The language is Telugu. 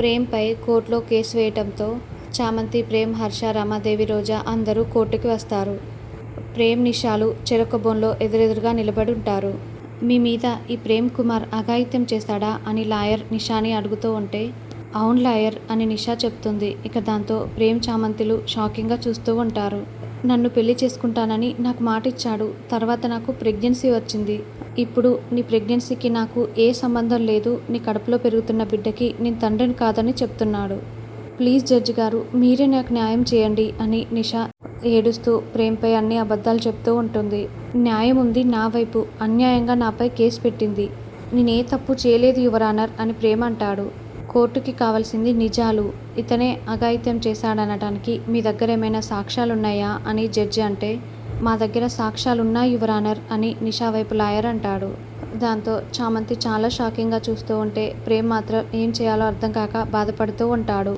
ప్రేమ్పై కోర్టులో కేసు వేయటంతో చామంతి, ప్రేమ్, హర్ష, రమాదేవి, రోజా అందరూ కోర్టుకి వస్తారు. ప్రేమ్, నిషాలు చెరొక బోన్లో ఎదురెదురుగా నిలబడి ఉంటారు. మీ మీద ఈ ప్రేమ్ కుమార్ అఘాయిత్యం చేశాడా అని లాయర్ నిషాని అడుగుతూ ఉంటే, అవును లాయర్ అని నిషా చెప్తుంది. ఇక దాంతో ప్రేమ్, చామంతిలు షాకింగ్గా చూస్తూ ఉంటారు. నన్ను పెళ్లి చేసుకుంటానని నాకు మాట ఇచ్చాడు. తర్వాత నాకు ప్రెగ్నెన్సీ వచ్చింది. ఇప్పుడు నీ ప్రెగ్నెన్సీకి నాకు ఏ సంబంధం లేదు. నీ కడుపులో పెరుగుతున్న బిడ్డకి నేను తండ్రిని కాదని చెప్తున్నాడు. ప్లీజ్ జడ్జి గారు, మీరే నాకు న్యాయం చేయండి అని నిషా ఏడుస్తూ ప్రేమ్పై అన్ని అబద్ధాలు చెప్తూ ఉంటుంది. న్యాయం ఉంది నా వైపు. అన్యాయంగా నాపై కేసు పెట్టింది. నేనే తప్పు చేయలేదు యువర్ ఆనర్ అని ప్రేమ్ అంటాడు. కోర్టుకి కావాల్సింది నిజాలు. ఇతనే అఘాయిత్యం చేశాడనటానికి మీ దగ్గర ఏమైనా సాక్ష్యాలున్నాయా అని జడ్జి అంటే, మా దగ్గర సాక్ష్యాలున్నాయి యువర్ ఆనర్ అని నిషా వైపు లాయర్ అంటాడు. దాంతో చామంతి చాలా షాకింగ్గా చూస్తూ ఉంటే, ప్రేమ్ మాత్రం ఏం చేయాలో అర్థం కాక బాధపడుతూ ఉంటాడు.